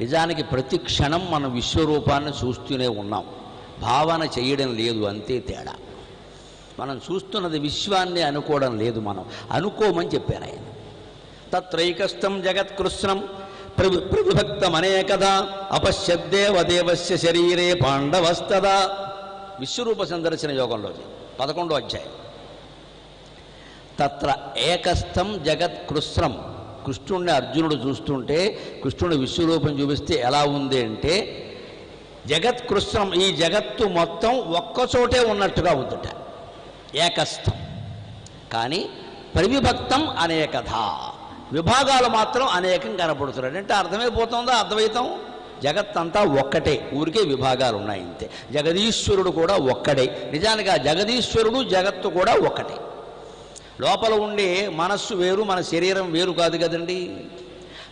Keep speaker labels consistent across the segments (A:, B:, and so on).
A: నిజానికి ప్రతి క్షణం మనం విశ్వరూపాన్ని చూస్తూనే ఉన్నాం, భావన చేయడం లేదు, అంతే తేడా. మనం చూస్తున్నది విశ్వాన్ని అనుకోవడం లేదు, మనం అనుకోమని చెప్పారు ఆయన. తత్రైకస్థం జగత్కృష్ణం ప్రవిభక్తమనేకదా అపశ్యద్దేవదేవస్య శరీరే పాండవస్తదా. విశ్వరూప సందర్శన యోగంలో 11వ అధ్యాయం. తత్ర ఏకస్థం జగత్కృష్ణం. కృష్ణుడిని అర్జునుడు చూస్తుంటే, కృష్ణుడు విశ్వరూపం చూపిస్తే ఎలా ఉంది అంటే జగత్కృష్ణం, ఈ జగత్తు మొత్తం ఒక్కచోటే ఉన్నట్టుగా ఉందట, ఏకస్థం. కానీ ప్రవిభక్తం అనేకధా, విభాగాలు మాత్రం అనేకం కనపడుతున్నాడు. అంటే అర్థమైపోతుందా అద్వైతం? జగత్తంతా ఒక్కటే, ఊరికే విభాగాలు ఉన్నాయి అంతే. జగదీశ్వరుడు కూడా ఒక్కడే. నిజానికి ఆ జగదీశ్వరుడు జగత్తు కూడా ఒక్కటే. లోపల ఉండే మనస్సు వేరు, మన శరీరం వేరు కాదు కదండి.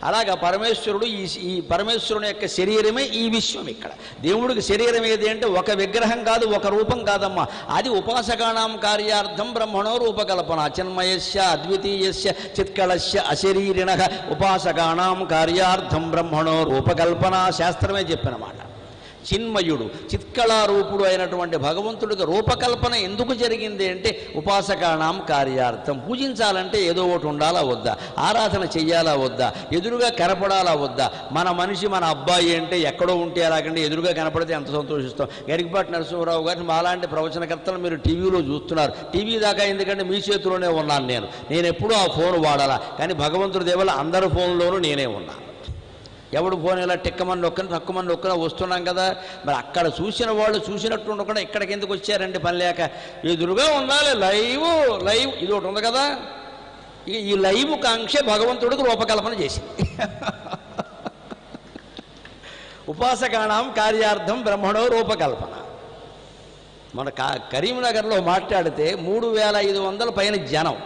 A: అలాగా పరమేశ్వరుడు, ఈ పరమేశ్వరుని యొక్క శరీరమే ఈ విశ్వం. ఇక్కడ దేవుడికి శరీరం ఏది అంటే ఒక విగ్రహం కాదు, ఒక రూపం కాదమ్మా. అది ఉపాసకానాం కార్యార్థం బ్రహ్మణో రూపకల్పన. చిన్మయస్య అద్వితీయస్య చిత్కళస్య అశరీరిణః ఉపాసకానాం కార్యార్థం బ్రహ్మణో రూపకల్పన. శాస్త్రమే చెప్పినమాట. చిన్మయుడు, చిత్కళారూపుడు అయినటువంటి భగవంతుడికి రూపకల్పన ఎందుకు జరిగింది అంటే ఉపాసకానాం కార్యార్థం. పూజించాలంటే ఏదో ఒకటి ఉండాలా వద్దా, ఆరాధన చెయ్యాలా వద్దా, ఎదురుగా కనపడాలా వద్దా. మన మనిషి, మన అబ్బాయి అంటే ఎక్కడో ఉంటే అలాగంటే ఎదురుగా కనపడితే ఎంత సంతోషిస్తాం. గరికపాటి నరసింహరావు గారిని మాలాంటి ప్రవచనకర్తలు మీరు టీవీలో చూస్తున్నారు. టీవీ దాకా ఎందుకంటే మీ చేతిలోనే ఉన్నాను నేను ఎప్పుడూ ఆ ఫోన్ వాడాలా. కానీ భగవంతుడి దేవల్ల అందరి ఫోన్లోనూ నేనే ఉన్నాను. ఎవడు ఫోన్ ఇలా టిక్కమని నొక్కని తక్కువమని నొక్కన వస్తున్నాం కదా. మరి అక్కడ చూసిన వాళ్ళు చూసినట్టు ఉండకుండా ఇక్కడికి ఎందుకు వచ్చారండి? పని లేక. ఎదురుగా ఉండాలి, లైవ్ ఇది ఒకటి ఉంది కదా. ఈ లైవ్ కాంక్ష భగవంతుడికి రూపకల్పన చేసింది. ఉపాసకానాం కార్యార్థం బ్రహ్మణో రూపకల్పన. మన కరీంనగర్లో మాట్లాడితే 3500 పైన జనం.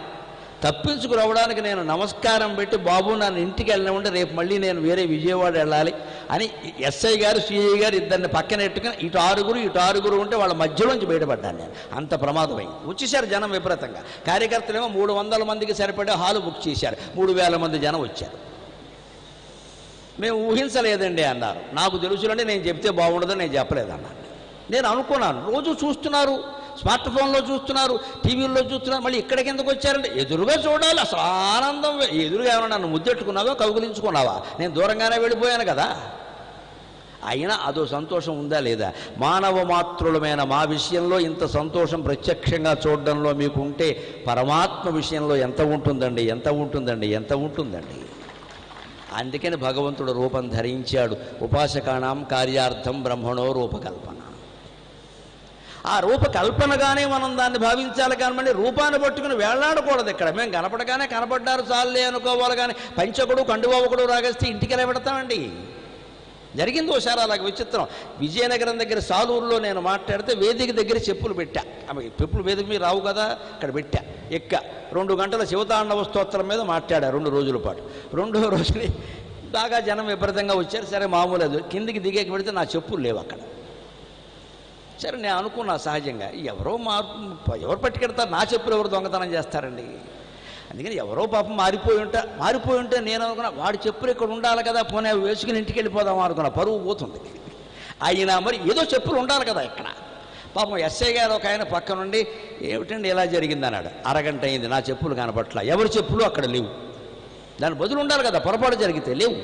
A: తప్పించుకురావడానికి నేను నమస్కారం పెట్టి, బాబు నన్ను ఇంటికి వెళ్ళినప్పుడు రేపు మళ్ళీ నేను వేరే విజయవాడ వెళ్ళాలి అని ఎస్ఐ గారు, సిఐ గారు ఇద్దరిని పక్కన ఎట్టుకుని ఇటు ఆరుగురు ఉంటే వాళ్ళ మధ్యలోంచి బయటపడ్డాను నేను. అంత ప్రమాదమైంది. వచ్చేసారు జనం విపరీతంగా. కార్యకర్తలేమో 300 మందికి సరిపడే హాలు బుక్ చేశారు. 3000 మంది జనం వచ్చారు. మేము ఊహించలేదండి అన్నారు. నాకు తెలుసులంటే నేను చెప్తే బాగుండదని నేను చెప్పలేదన్నాను. నేను అనుకున్నాను, రోజు చూస్తున్నారు, స్మార్ట్ ఫోన్లో చూస్తున్నారు, టీవీల్లో చూస్తున్నారు, మళ్ళీ ఇక్కడికి ఎందుకు వచ్చారంటే ఎదురుగా చూడాలి. అసలు ఆనందం. ఎదురుగా ఏమన్నా నన్ను ముద్దెట్టుకున్నావా, కౌగులించుకున్నావా? నేను దూరంగానే వెళ్ళిపోయాను కదా. అయినా అదో సంతోషం ఉందా లేదా? మానవ మాతృలమైన మా విషయంలో ఇంత సంతోషం ప్రత్యక్షంగా చూడడంలో మీకు ఉంటే పరమాత్మ విషయంలో ఎంత ఉంటుందండి, ఎంత ఉంటుందండి. అందుకని భగవంతుడు రూపం ధరించాడు. ఉపాసకానాం కార్యార్థం బ్రహ్మణో రూపకల్పన. ఆ రూపకల్పనగానే మనం దాన్ని భావించాలి. కానీ మళ్ళీ రూపాన్ని పట్టుకుని వేళ్లాడకూడదు. ఇక్కడ మేము కనపడగానే కనపడ్డారు చాలే అనుకోవాలి. కానీ పంచకుడు కండువాకుడు రాగేస్తే ఇంటికి ఎలా పెడతామండి? జరిగింది ఒకసారి అలాగ విచిత్రం. విజయనగరం దగ్గర సాలూరులో నేను మాట్లాడితే వేదిక దగ్గర చెప్పులు పెట్టా. చెప్పులు వేదిక మీద రావు కదా, ఇక్కడ పెట్టా. 2 గంటల శివతాండవ స్తోత్రం మీద మాట్లాడా 2 రోజుల పాటు. 2వ రోజుని బాగా జనం విపరీతంగా వచ్చారు. సరే మామూలు కిందికి దిగేకి పెడితే నా చెప్పులు లేవు అక్కడ. సరే నేను అనుకున్నా సహజంగా, ఎవరు పట్టుకెడతారు, నా చెప్పులు ఎవరు దొంగతనం చేస్తారండి. అందుకని ఎవరో పాపం మారిపోయి ఉంటే నేను అనుకున్నా వాడి చెప్పులు ఇక్కడ ఉండాలి కదా, పోనీ వేసుకుని ఇంటికి వెళ్ళిపోదాం అనుకున్నా. పరువు పోతుంది. అయినా మరి ఏదో చెప్పులు ఉండాలి కదా ఇక్కడ. పాపం ఎస్ఐ గారు ఒక ఆయన పక్క నుండి ఏమిటండి ఇలా జరిగింది అన్నాడు. అరగంట అయింది, నా చెప్పులు కనపట్ల. ఎవరి చెప్పులు అక్కడ లేవు. దాని బదులు ఉండాలి కదా, పొరపాటు జరిగితే లేవు.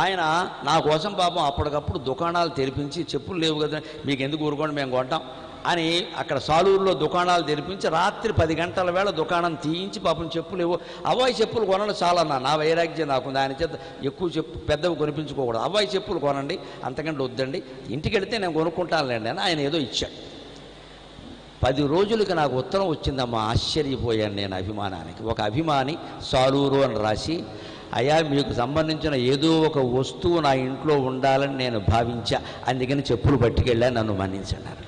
A: ఆయన నా కోసం పాపం అప్పటికప్పుడు దుకాణాలు తెరిపించి, చెప్పులు లేవు కదా మీకు ఎందుకు ఊరుకోండి మేము కొంటాం అని అక్కడ సాలూరులో దుకాణాలు తెరిపించి రాత్రి 10 గంటల వేళ దుకాణం తీయించి పాపం చెప్పులు లేవు. అవ్వాయి చెప్పులు కొనండి చాలన్నా, నా వైరాగ్యం నాకుంది. ఆయన చేత ఎక్కువ పెద్దవి కొనిపించుకోకూడదు. అవ్వాయి చెప్పులు కొనండి, అంతకంటే వద్దండి, ఇంటికి వెళితే నేను కొనుక్కుంటానులేండి అని ఆయన ఏదో ఇచ్చాడు. 10 రోజులకి నాకు ఉత్తరం వచ్చిందమ్మా. ఆశ్చర్యపోయాను నేను అభిమానానికి. ఒక అభిమాని సాలూరు అని రాసి, అయ్యా మీకు సంబంధించిన ఏదో ఒక వస్తువు నా ఇంట్లో ఉండాలని నేను భావించా, అందుకని చెప్పులు పట్టుకెళ్ళా, నన్ను మన్నించన్నారు.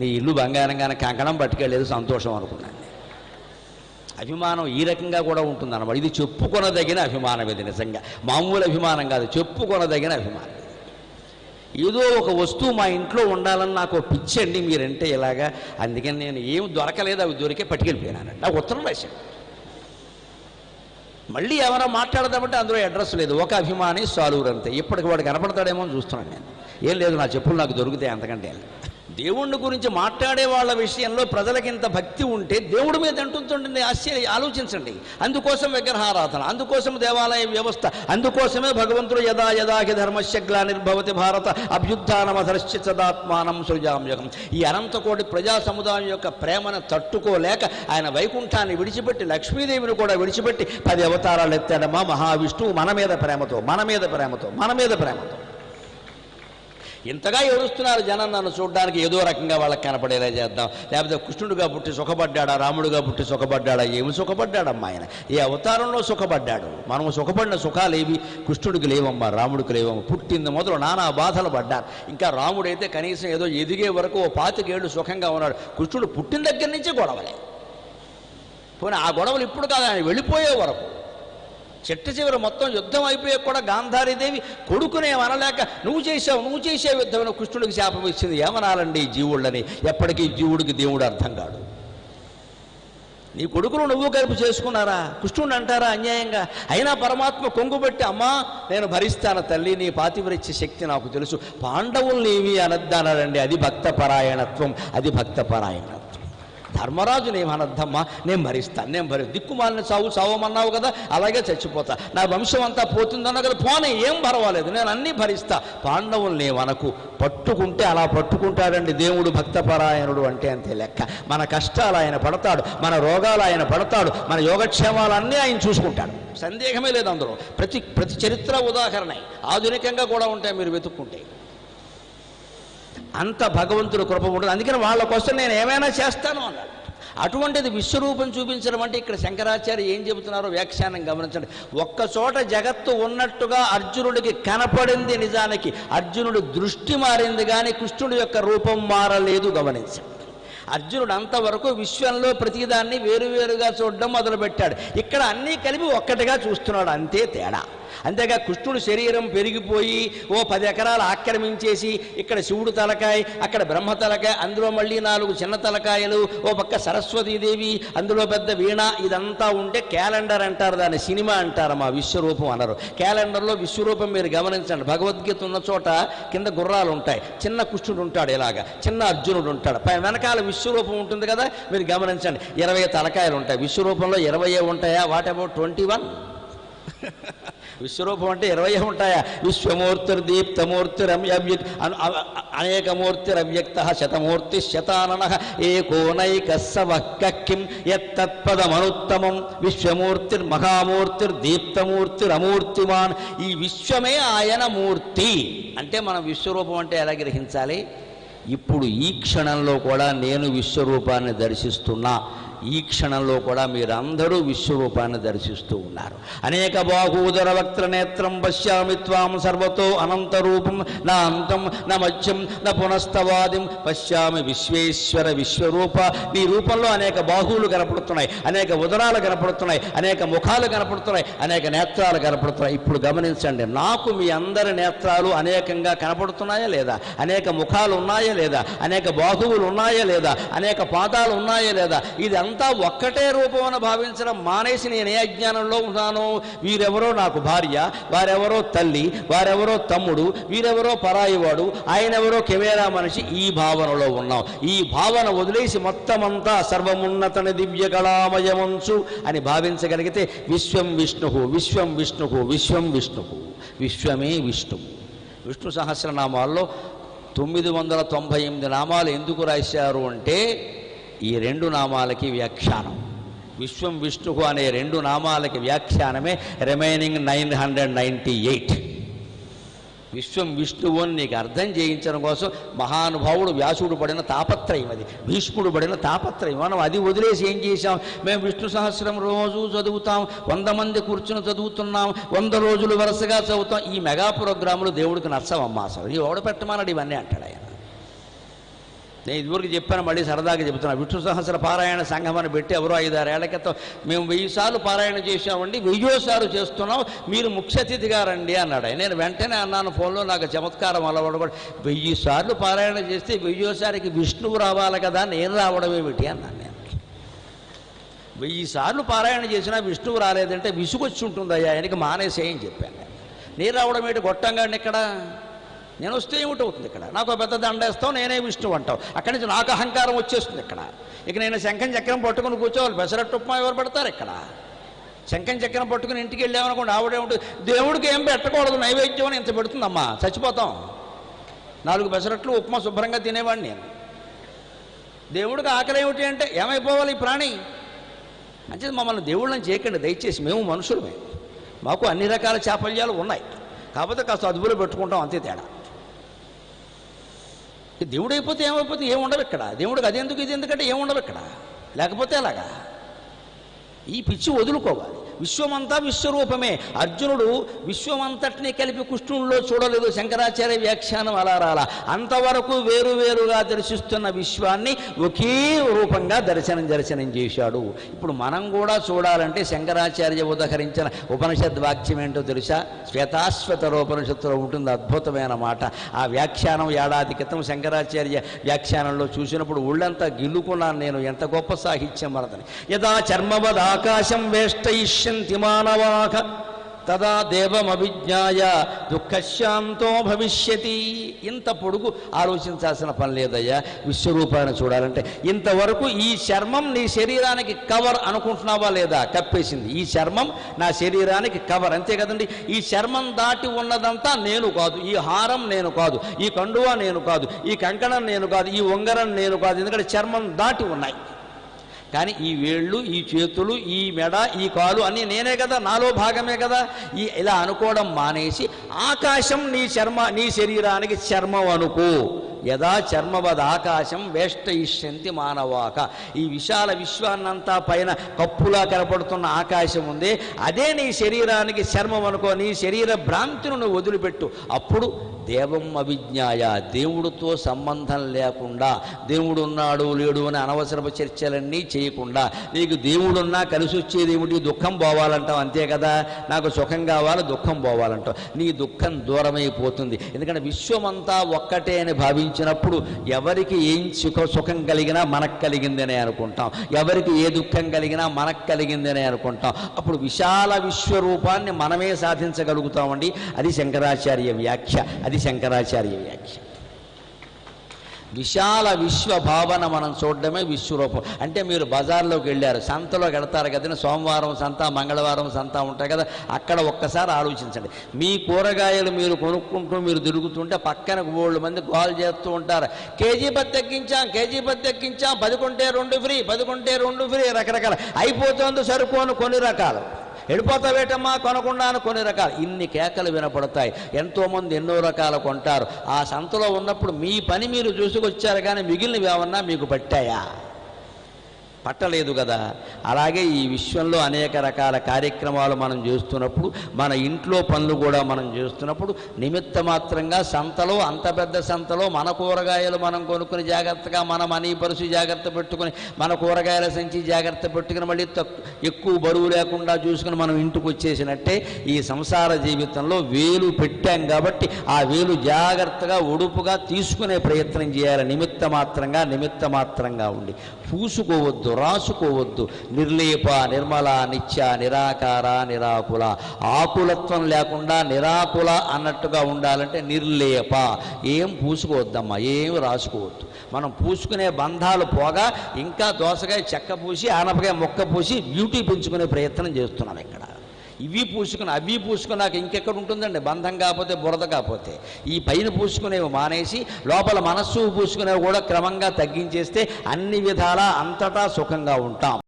A: నీ ఇల్లు బంగారంగానే కంకణం పట్టుకెళ్ళలేదు, సంతోషం అనుకున్నాను. అభిమానం ఈ రకంగా కూడా ఉంటుందన్నమాట. ఇది చెప్పుకొనదగిన అభిమానం. ఇది నిజంగా మామూలు అభిమానం కాదు, చెప్పుకొనదగిన అభిమానం. ఏదో ఒక వస్తువు మా ఇంట్లో ఉండాలని నాకు పిచ్చండి మీరంటే ఇలాగా, అందుకని నేను ఏం దొరకలేదు, అవి దొరికే పట్టుకెళ్ళిపోయినానండి. నాకు ఉత్తరం రాశాడు. మళ్ళీ ఎవరో మాట్లాడదామంటే అందులో అడ్రస్ లేదు, ఒక అభిమాని సాలూరు అంతే. ఇప్పటికి వాడు కనపడతాడేమో అని చూస్తున్నాను నేను. ఏం లేదు, నా చెప్పులు నాకు దొరుకుతాయి, అంతకంటే దేవుణ్ణి గురించి మాట్లాడే వాళ్ళ విషయంలో ప్రజలకి ఇంత భక్తి ఉంటే దేవుడి మీద ఎంటుంటుంది ఆశ్చర్య. ఆలోచించండి. అందుకోసం విగ్రహారాధన, అందుకోసం దేవాలయ వ్యవస్థ, అందుకోసమే భగవంతుడు యదా యదాకి ధర్మస్య గ్లానిర్భవతి భారత అభ్యుత్థానమధర్శ్చ సదాత్మానం సృజామ్యహం. ఈ అనంతకోటి ప్రజా సముదాయం యొక్క ప్రేమను తట్టుకోలేక ఆయన వైకుంఠాన్ని విడిచిపెట్టి లక్ష్మీదేవిని కూడా విడిచిపెట్టి 10 అవతారాలు ఎత్తాడమ్మా మహావిష్ణువు మన మీద ప్రేమతో, మన మీద ప్రేమతో, మన మీద ప్రేమతో. ఇంతగా ఏడుస్తున్నారు జనం నన్ను చూడడానికి, ఏదో రకంగా వాళ్ళకి కనపడేలా చేద్దాం. లేకపోతే కృష్ణుడిగా పుట్టి సుఖపడ్డాడా, రాముడిగా పుట్టి సుఖపడ్డాడా? ఏమి సుఖపడ్డాడమ్మా ఆయన? ఏ అవతారంలో సుఖపడ్డాడు? మనం సుఖపడిన సుఖాలు ఏవి కృష్ణుడికి లేవమ్మా, రాముడికి లేవమ్మా. పుట్టింది మొదలు నానా బాధలు పడ్డారు. ఇంకా రాముడైతే కనీసం ఏదో ఎదిగే వరకు 25 ఏళ్ళు సుఖంగా ఉన్నాడు. కృష్ణుడు పుట్టిన దగ్గర నుంచే గొడవలే. పోనీ ఆ గొడవలు ఇప్పుడు కాదు, ఆయన వెళ్ళిపోయే వరకు. చెట్టు చివరి మొత్తం యుద్ధం అయిపోయే కూడా గాంధారీదేవి కొడుకునే అనలేక నువ్వు చేసావు యుద్ధమైన కృష్ణుడికి శాపం ఇచ్చింది. ఏమనాలండి జీవుళ్ళని? ఎప్పటికీ జీవుడికి దేవుడు అర్థం కాడు. నీ కొడుకును నువ్వు కలిపి చేసుకున్నారా? కృష్ణుడిని అంటారా అన్యాయంగా? అయినా పరమాత్మ కొంగుబెట్టి అమ్మా నేను భరిస్తాను తల్లి, నీ పాతివ్రత్య శక్తి నాకు తెలుసు, పాండవుల్నేమి అనొద్దన్నాడండి. అది భక్తపరాయణత్వం, అది భక్తపరాయణత్వం. ధర్మరాజు నేమనద్దమ్మా, నేను భరిస్తాను, దిక్కుమాలిన చావమన్నావు కదా, అలాగే చచ్చిపోతా, నా వంశం అంతా పోతుందన్నా కదా, పోనీ ఏం పర్వాలేదు, నేను అన్నీ భరిస్తా. పాండవుల్ని మనకు పట్టుకుంటే అలా పట్టుకుంటాడండి దేవుడు. భక్తపరాయణుడు అంటే అంతే లెక్క. మన కష్టాలు ఆయన పడతాడు, మన రోగాలు ఆయన పడతాడు, మన యోగక్షేమాలన్నీ ఆయన చూసుకుంటాడు. సందేహమే లేదు అందులో. ప్రతి చరిత్ర ఉదాహరణ ఆధునికంగా కూడా ఉంటాయి మీరు వెతుక్కుంటే. అంత భగవంతుడు కృప ఉంటుంది. అందుకని వాళ్ళ కోసం నేను ఏమైనా చేస్తాను అన్నాడు. అటువంటిది విశ్వరూపం చూపించడం అంటే ఇక్కడ శంకరాచార్య ఏం చెబుతున్నారో వ్యాఖ్యానం గమనించండి. ఒక్కచోట జగత్తు ఉన్నట్టుగా అర్జునుడికి కనపడింది, నిజానికి అర్జునుడి దృష్టి మారింది కానీ కృష్ణుడి యొక్క రూపం మారలేదు. గమనించండి. అర్జునుడు అంతవరకు విశ్వంలో ప్రతిదాన్ని వేరువేరుగా చూడడం మొదలుపెట్టాడు. ఇక్కడ అన్నీ కలిపి ఒక్కటిగా చూస్తున్నాడు, అంతే తేడా. అంతేగా కృష్ణుడు శరీరం పెరిగిపోయి 10 ఎకరాలు ఆక్రమించేసి ఇక్కడ శివుడు తలకాయ, అక్కడ బ్రహ్మ తలకాయ, అందులో మళ్ళీ 4 చిన్న తలకాయలు, పక్క సరస్వతీదేవి, అందులో పెద్ద వీణ, ఇదంతా ఉంటే క్యాలెండర్ అంటారు, దాన్ని సినిమా అంటారు, మా విశ్వరూపం అనరు. క్యాలెండర్లో విశ్వరూపం మీరు గమనించండి. భగవద్గీత ఉన్న చోట కింద గుర్రాలు ఉంటాయి, చిన్న కృష్ణుడు ఉంటాడు, ఇలాగా చిన్న అర్జునుడు ఉంటాడు, వెనకాల విశ్వరూపం ఉంటుంది కదా, మీరు గమనించండి. 20 తలకాయలు ఉంటాయి విశ్వరూపంలో. 20 ఉంటాయా? What about 21? విశ్వరూపం అంటే 20 ఉంటాయా? విశ్వమూర్తిర్దీప్తమూర్తిరవ్యక్ అనేకమూర్తిరవ్యక్త శతమూర్తి శతానన ఏకోనైకస్సవఃకిం యత్తత్పదమనుత్తమం విశ్వమూర్తిర్మహామూర్తిర్దీప్తమూర్తిరమూర్తిమాన్. ఈ విశ్వమే ఆయన మూర్తి అంటే మనం విశ్వరూపం అంటే ఎలా గ్రహించాలి? ఇప్పుడు ఈ క్షణంలో కూడా నేను విశ్వరూపాన్ని దర్శిస్తున్నా, ఈ క్షణంలో కూడా మీరందరూ విశ్వరూపాన్ని దర్శిస్తూ ఉన్నారు. అనేక బాహూదర వక్త్ర నేత్రం పశ్యామి త్వాం సర్వతో అనంతరూపం నా అంతం నా మధ్యం నా పునస్తవాదిం పశ్యామి విశ్వేశ్వర విశ్వరూప. నీ రూపంలో అనేక బాహువులు కనపడుతున్నాయి, అనేక ఉదరాలు కనపడుతున్నాయి, అనేక ముఖాలు కనపడుతున్నాయి, అనేక నేత్రాలు కనపడుతున్నాయి. ఇప్పుడు గమనించండి, నాకు మీ అందరి నేత్రాలు అనేకంగా కనపడుతున్నాయా లేదా? అనేక ముఖాలు ఉన్నాయా లేదా? అనేక బాహువులు ఉన్నాయా లేదా? అనేక పాదాలు ఉన్నాయా లేదా? ఇది అంతా ఒక్కటే రూపం అని భావించడం మానేసి నేను ఏ అజ్ఞానంలో ఉన్నానో, వీరెవరో నాకు భార్య, వారెవరో తల్లి, వారెవరో తమ్ముడు, వీరెవరో పరాయివాడు, ఆయనెవరో కెమెరా మనిషి, ఈ భావనలో ఉన్నాం. ఈ భావన వదిలేసి మొత్తమంతా సర్వమున్నతని దివ్య కళామయమంచు అని భావించగలిగితే విశ్వం విష్ణు, విశ్వం విష్ణు, విశ్వం విష్ణు, విశ్వమే విష్ణువు. విష్ణు సహస్రనామాల్లో 998 నామాలు ఎందుకు రాశారు అంటే ఈ 2 నామాలకి వ్యాఖ్యానం. విశ్వం విష్ణు అనే 2 నామాలకి వ్యాఖ్యానమే రిమైనింగ్ 998. విశ్వం విష్ణువు అని నీకు అర్థం చేయించడం కోసం మహానుభావుడు వ్యాసుడు పడిన తాపత్రయం, అది భీష్ముడు పడిన తాపత్రయం. మనం అది వదిలేసి ఏం చేశాం? మేము విష్ణు సహస్రం రోజు చదువుతాం, 100 మంది కూర్చుని చదువుతున్నాం, 100 రోజులు వరుసగా చదువుతాం. ఈ మెగా ప్రోగ్రాములు దేవుడికి నచ్చవమ్మా, అసలు ఈ ఓడ పెట్టమన్నాడు ఇవన్నీ అంటాడు ఆయన. నేను ఇదివరకు చెప్పాను, మళ్ళీ సరదాగా చెబుతున్నాను. విష్ణు సహస్ర పారాయణ సంఘం అని పెట్టి ఎవరో 5-6 ఏళ్ల క్రితం మేము 1000 సార్లు పారాయణ చేసామండి, 1000సారి చేస్తున్నాం, మీరు ముఖ్య అతిథిగా రండి అన్నాడు. నేను వెంటనే అన్నాను ఫోన్లో, నాకు చమత్కారం అలవాడు కూడా, 1000 సార్లు పారాయణ చేస్తే 1000సారికి విష్ణువు రావాలి కదా, నేను రావడం ఏమిటి అన్నాను. నేను 1000 సార్లు పారాయణ చేసినా విష్ణువు రాలేదంటే విసుగొచ్చి ఉంటుందయ్యా, ఆయనకి మానేసేయని చెప్పాను. నేను రావడం ఏంటి గొట్టంగాడిని ఇక్కడ, నేను వస్తే ఏమిటవుతుంది ఇక్కడ, నాకు పెద్ద దండేస్తావు, నేనే విష్ణువు అంటావు, అక్కడి నుంచి నాకు అహంకారం వచ్చేస్తుంది ఇక్కడ. ఇక నేను శంఖం చక్రం పట్టుకుని కూర్చోవాలి, పెసరట్టు ఉప్మా ఎవరు పెడతారు ఇక్కడ? శంఖం చక్రం పట్టుకుని ఇంటికి వెళ్ళామనుకోండి, ఆవిడేమిటి దేవుడికి ఏం పెట్టకూడదు నైవేద్యం అని ఇంత పెడుతుందమ్మా, చచ్చిపోతాం. 4 పెసరట్లు ఉప్మా శుభ్రంగా తినేవాడిని నేను. దేవుడికి ఆకలి ఏమిటి అంటే ఏమైపోవాలి ఈ ప్రాణి అంటే మమ్మల్ని దేవుళ్ళని చేయకండి దయచేసి, మేము మనుషులమే, మాకు అన్ని రకాల చాపల్యాలు ఉన్నాయి, కాకపోతే కాస్త అదుపులో పెట్టుకుంటాం అంతే తేడా. దేవుడు అయిపోతే ఏమైపోతే ఏముండవు ఇక్కడ, దేవుడికి అదెందుకు ఇది ఎందుకంటే ఏముండవు ఇక్కడ, లేకపోతే అలాగా ఈ పిచ్చి వదులుకోవాలి. విశ్వమంతా విశ్వరూపమే. అర్జునుడు విశ్వమంతటినీ కలిపి కృష్ణుల్లో చూడలేదు, శంకరాచార్య వ్యాఖ్యానం అలా రాలా. అంతవరకు వేరువేరుగా దర్శిస్తున్న విశ్వాన్ని ఒకే రూపంగా దర్శనం చేశాడు. ఇప్పుడు మనం కూడా చూడాలంటే శంకరాచార్య ఉదహరించిన ఉపనిషద్ వాక్యం ఏంటో తెలుసా? శ్వేతాశ్వతరోపనిషత్తులో ఉంటుంది అద్భుతమైన మాట. ఆ వ్యాఖ్యానం ఏడాది క్రితం శంకరాచార్య వ్యాఖ్యానంలో చూసినప్పుడు ఒళ్ళంతా గిల్లుకున్నాను నేను, ఎంత గొప్ప సాహిత్యం మనదని. యదా చర్మవద్ ఆకాశం వేష్టయిష్యంతి మానవాః తదా దేవమభిజ్ఞాయ దుఃఖశాంతో భవిష్యతి. ఇంత పొడుగు ఆలోచించాల్సిన పని లేదయ్యా విశ్వరూపాన్ని చూడాలంటే. ఇంతవరకు ఈ చర్మం నీ శరీరానికి కవర్ అనుకుంటున్నావా లేదా? కప్పేసింది. ఈ చర్మం నా శరీరానికి కవర్, అంతే కదండి. ఈ చర్మం దాటి ఉన్నదంతా నేను కాదు, ఈ హారం నేను కాదు, ఈ కండువా నేను కాదు, ఈ కంకణం నేను కాదు, ఈ ఉంగరం నేను కాదు, ఎందుకంటే చర్మం దాటి ఉన్నాయి. కానీ ఈ వేళ్ళు, ఈ చేతులు, ఈ మెడ, ఈ కాలు అన్నీ నేనే కదా, నాలో భాగమే కదా. ఇలా అనుకోవడం మానేసి ఆకాశం నీ శరీరానికి చర్మం అనుకో. యదా చర్మవద్ ఆకాశం వేష్టయిష్యంతి మానవాక. ఈ విశాల విశ్వాన్నంతా పైన కప్పులా కనపడుతున్న ఆకాశం ఉంది, అదే నీ శరీరానికి చర్మం అనుకో. నీ శరీర భ్రాంతిని నువ్వు వదిలిపెట్టు. అప్పుడు దేవం అవిజ్ఞాయ, దేవుడితో సంబంధం లేకుండా, దేవుడు ఉన్నాడు లేడు అని అనవసరపు చర్చలన్నీ చేయకుండా, నీకు దేవుడున్నా కలిసి వచ్చేది ఏమిటి? దుఃఖం పోవాలంటావు అంతే కదా. నాకు సుఖం కావాలి, దుఃఖం పోవాలంటావు. నీ దుఃఖం దూరమైపోతుంది. ఎందుకంటే విశ్వమంతా ఒక్కటే అని భావించినప్పుడు ఎవరికి ఏం సుఖం కలిగినా మనకు కలిగిందనే అనుకుంటాం, ఎవరికి ఏ దుఃఖం కలిగినా మనకు కలిగిందనే అనుకుంటాం. అప్పుడు విశాల విశ్వరూపాన్ని మనమే సాధించగలుగుతామండి. అది శంకరాచార్య వ్యాఖ్య, అది శంకరాచార్య వ్యాఖ్య. విశాల విశ్వ భావన మనం చూడడమే విశ్వరూపం. అంటే మీరు బజార్లోకి వెళ్ళారు, సంతలోకి వెళ్తారు కదా, సోమవారం సంత, మంగళవారం సంత ఉంటాయి కదా, అక్కడ ఒక్కసారి ఆలోచించండి. మీ కూరగాయలు మీరు కొనుక్కుంటూ మీరు తిరుగుతుంటే పక్కన 3 మంది గోల్ చేస్తూ ఉంటారు, కేజీ 10 ఎక్కించాం, కేజీ 10 ఎక్కించాం, 10 కొంటే 2 ఫ్రీ, 10 కొంటే 2 ఫ్రీ, రకరకాల అయిపోతుంది సరుకోను కొన్ని రకాలు, వెళ్ళిపోతావేటమ్మా కొనకుండాను కొన్ని రకాలు, ఇన్ని కేకలు వినపడతాయి. ఎంతోమంది ఎన్నో రకాలు కొంటారు. ఆ సంతలో ఉన్నప్పుడు మీ పని మీరు చూసుకొచ్చారు, కానీ మిగిలినవి ఏమన్నా మీకు పట్టాయా? పట్టలేదు కదా. అలాగే ఈ విశ్వంలో అనేక రకాల కార్యక్రమాలు మనం చేస్తున్నప్పుడు, మన ఇంట్లో పనులు కూడా మనం చేస్తున్నప్పుడు, నిమిత్త మాత్రంగా సంతలో, అంత పెద్ద సంతలో మన కూరగాయలు మనం కొనుక్కుని జాగ్రత్తగా, మన మనీ పరుసు జాగ్రత్త పెట్టుకుని, మన కూరగాయల సంచి జాగ్రత్త పెట్టుకుని, మళ్ళీ ఎక్కువ బరువు లేకుండా చూసుకుని మనం ఇంటికి వచ్చేసినట్టే ఈ సంసార జీవితంలో వేలు పెట్టాం కాబట్టి ఆ వేలు జాగ్రత్తగా ఉడుపుగా తీసుకునే ప్రయత్నం చేయాలి. నిమిత్త మాత్రంగా ఉండి పూసుకోవద్దు, రాసుకోవద్దు. నిర్లేప, నిర్మల, నిత్య, నిరాకార, నిరాకుల. ఆకులత్వం లేకుండా నిరాకుల అన్నట్టుగా ఉండాలంటే నిర్లేప. ఏం పూసుకోవద్దమ్మా, ఏం రాసుకోవద్దు. మనం పూసుకునే బంధాలు పోగా ఇంకా దోసకాయ చెక్క పూసి, ఆనపకాయ మొక్క పూసి బ్యూటీ పెంచుకునే ప్రయత్నం చేస్తున్నాం ఇక్కడ. ఇవి పూసుకుని అవి పూసుకున్నాక ఇంకెక్కడ ఉంటుందండి బంధం? కాకపోతే బురద, కాకపోతే ఈ పైన పూసుకునేవి మానేసి లోపల మనస్సు పూసుకునేవి కూడా క్రమంగా తగ్గించేస్తే అన్ని విధాలా అంతటా సుఖంగా ఉంటాం.